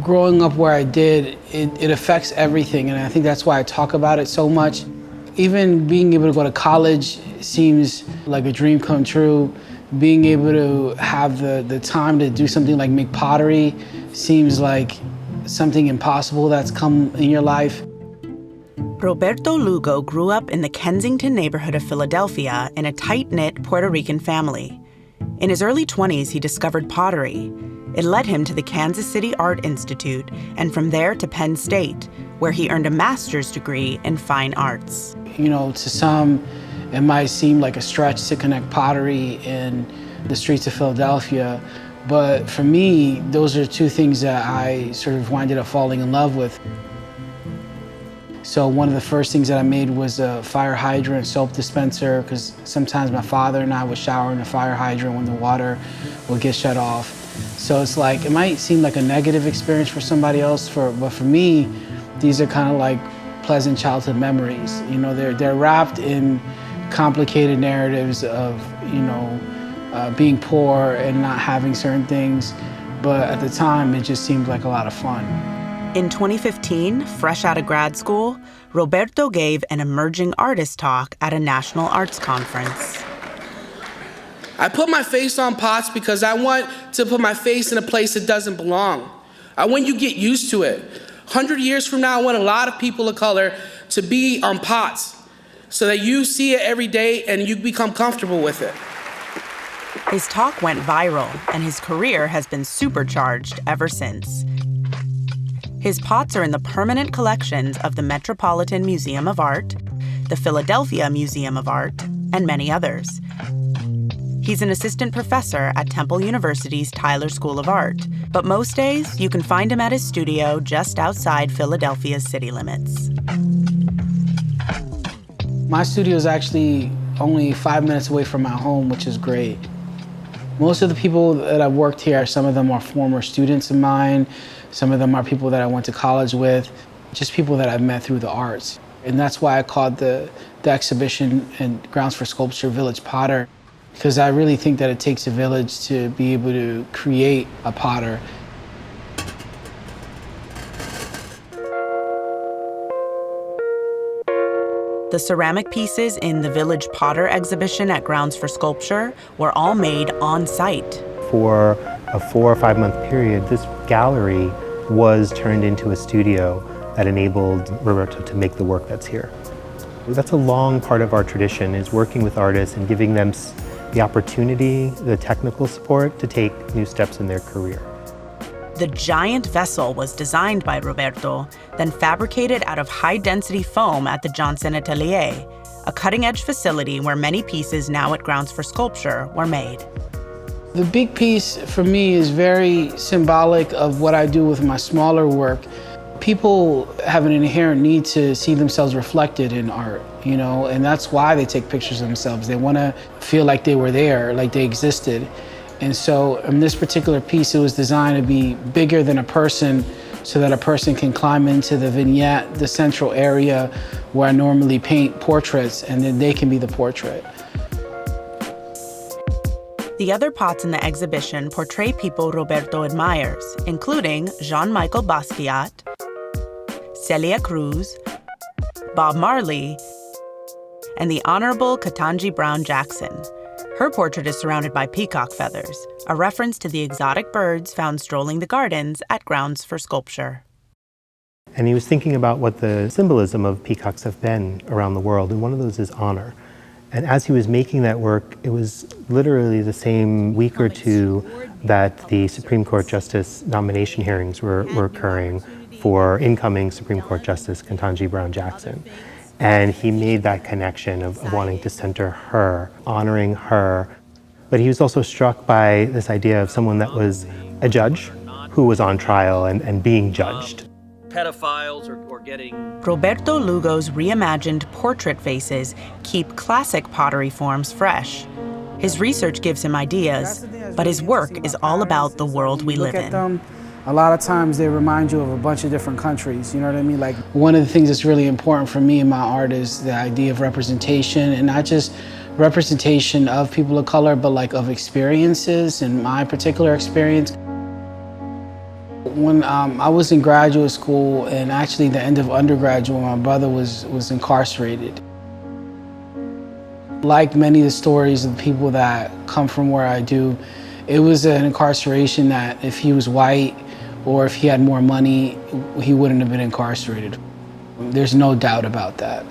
growing up where I did, it affects everything, and I think that's why I talk about it so much. Even being able to go to college seems like a dream come true. Being able to have the time to do something like make pottery seems like something impossible that's come in your life. Roberto Lugo grew up in the Kensington neighborhood of Philadelphia in a tight-knit Puerto Rican family. In his early 20s, he discovered pottery. It led him to the Kansas City Art Institute, and from there to Penn State, where he earned a master's degree in fine arts. You know, to some, it might seem like a stretch to connect pottery in the streets of Philadelphia, but for me, those are two things that I sort of winded up falling in love with. So one of the first things that I made was a fire hydrant soap dispenser, because sometimes my father and I would shower in the fire hydrant when the water would get shut off. So it's like, it might seem like a negative experience for somebody else, but for me, these are kind of like pleasant childhood memories. You know, they're wrapped in complicated narratives of, you know, being poor and not having certain things. But at the time, it just seemed like a lot of fun. In 2015, fresh out of grad school, Roberto gave an emerging artist talk at a national arts conference. I put my face on pots because I want to put my face in a place that doesn't belong. I want you to get used to it. 100 years from now, I want a lot of people of color to be on pots so that you see it every day and you become comfortable with it. His talk went viral, and his career has been supercharged ever since. His pots are in the permanent collections of the Metropolitan Museum of Art, the Philadelphia Museum of Art, and many others. He's an assistant professor at Temple University's Tyler School of Art, but most days you can find him at his studio just outside Philadelphia's city limits. My studio is actually only 5 minutes away from my home, which is great. Most of the people that I've worked here, some of them are former students of mine, some of them are people that I went to college with, just people that I've met through the arts. And that's why I called the exhibition and Grounds for Sculpture Village Potter, because I really think that it takes a village to be able to create a potter. The ceramic pieces in the Village Potter exhibition at Grounds for Sculpture were all made on site. For a 4 or 5 month period, this gallery was turned into a studio that enabled Roberto to make the work that's here. That's a long part of our tradition, is working with artists and giving them the opportunity, the technical support to take new steps in their career. The giant vessel was designed by Roberto, then fabricated out of high-density foam at the Johnston atelier, a cutting-edge facility where many pieces now at Grounds for Sculpture were made. The big piece for me is very symbolic of what I do with my smaller work. People have an inherent need to see themselves reflected in art, you know, and that's why they take pictures of themselves. They want to feel like they were there, like they existed. And so in this particular piece, it was designed to be bigger than a person so that a person can climb into the vignette, the central area where I normally paint portraits, and then they can be the portrait. The other pots in the exhibition portray people Roberto admires, including Jean-Michel Basquiat, Celia Cruz, Bob Marley, and the Honorable Ketanji Brown Jackson. Her portrait is surrounded by peacock feathers, a reference to the exotic birds found strolling the gardens at Grounds for Sculpture. And he was thinking about what the symbolism of peacocks have been around the world, and one of those is honor. And as he was making that work, it was literally the same week or two that the Supreme Court Justice nomination hearings were occurring for incoming Supreme Court Justice Ketanji Brown Jackson. And he made that connection of wanting to center her, honoring her. But he was also struck by this idea of someone that was a judge who was on trial and being judged. Pedophiles or getting... Roberto Lugo's reimagined portrait faces keep classic pottery forms fresh. His research gives him ideas, but his work is all about the world we live in. A lot of times they remind you of a bunch of different countries, you know what I mean? Like, one of the things that's really important for me in my art is the idea of representation, and not just representation of people of color, but like of experiences and my particular experience. When I was in graduate school, and actually the end of undergraduate, my brother was incarcerated. Like many of the stories of the people that come from where I do, it was an incarceration that if he was white or if he had more money, he wouldn't have been incarcerated. There's no doubt about that.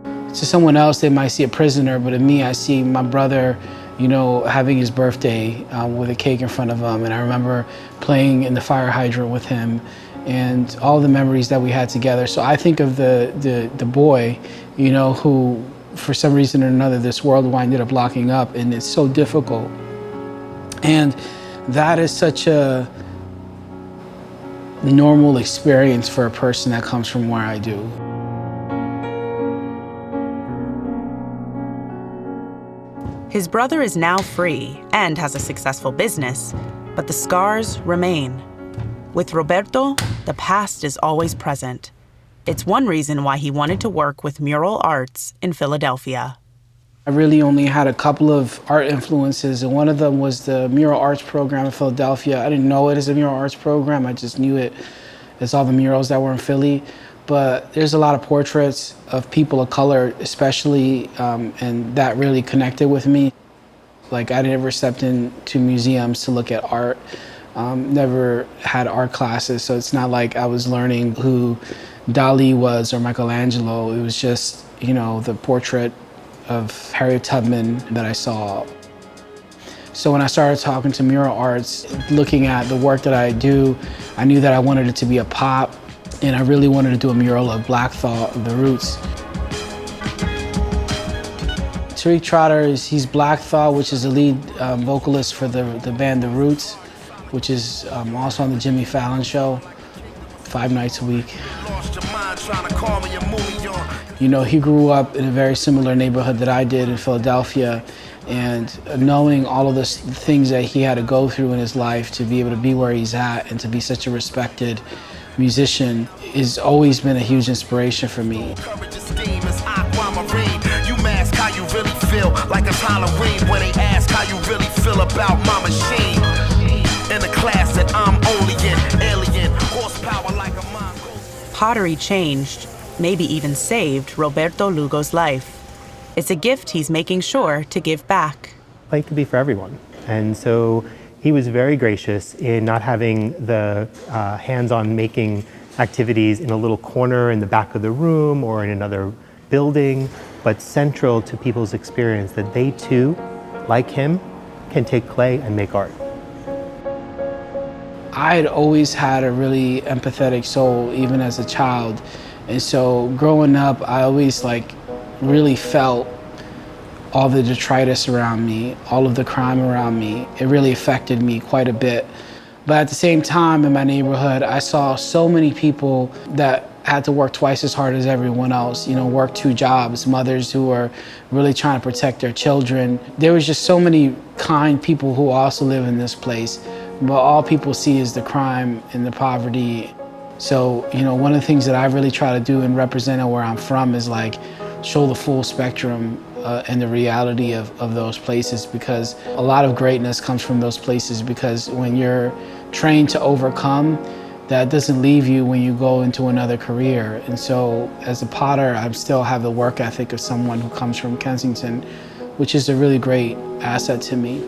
To someone else, they might see a prisoner, but in me, I see my brother, you know, having his birthday with a cake in front of him. And I remember playing in the fire hydrant with him and all the memories that we had together. So I think of the boy, you know, who for some reason or another, this world winded up locking up, and it's so difficult. And that is such a normal experience for a person that comes from where I do. His brother is now free and has a successful business, but the scars remain. With Roberto, the past is always present. It's one reason why he wanted to work with mural arts in Philadelphia. I really only had a couple of art influences, and one of them was the mural arts program in Philadelphia. I didn't know it as a mural arts program, I just knew it as all the murals that were in Philly. But there's a lot of portraits of people of color, especially, and that really connected with me. Like, I never stepped into museums to look at art, never had art classes, so it's not like I was learning who Dali was or Michelangelo. It was just, you know, the portrait of Harriet Tubman that I saw. So when I started talking to mural arts, looking at the work that I do, I knew that I wanted it to be a pop, and I really wanted to do a mural of Black Thought, of the Roots. Tariq Trotter, he's Black Thought, which is the lead vocalist for the band The Roots, which is also on the Jimmy Fallon Show, 5 nights a week. You know, he grew up in a very similar neighborhood that I did in Philadelphia, and knowing all of the things that he had to go through in his life to be able to be where he's at and to be such a respected musician has always been a huge inspiration for me. You mask how you really feel, like it's Halloween when they ask how you really feel about my machine. In the class that I'm only in, alien, horsepower like a Mongol. Pottery changed, maybe even saved Roberto Lugo's life. It's a gift he's making sure to give back. Life could be for everyone. And so he was very gracious in not having the hands-on making activities in a little corner in the back of the room or in another building, but central to people's experience that they too, like him, can take clay and make art. I had always had a really empathetic soul, even as a child. And so growing up, I always really felt all the detritus around me, all of the crime around me. It really affected me quite a bit. But at the same time, in my neighborhood, I saw so many people that had to work twice as hard as everyone else, you know, work 2 jobs, mothers who were really trying to protect their children. There was just so many kind people who also live in this place, but all people see is the crime and the poverty. So, you know, one of the things that I really try to do and represent where I'm from is show the full spectrum and the reality of those places, because a lot of greatness comes from those places, because when you're trained to overcome, that doesn't leave you when you go into another career. And so as a potter, I still have the work ethic of someone who comes from Kensington, which is a really great asset to me.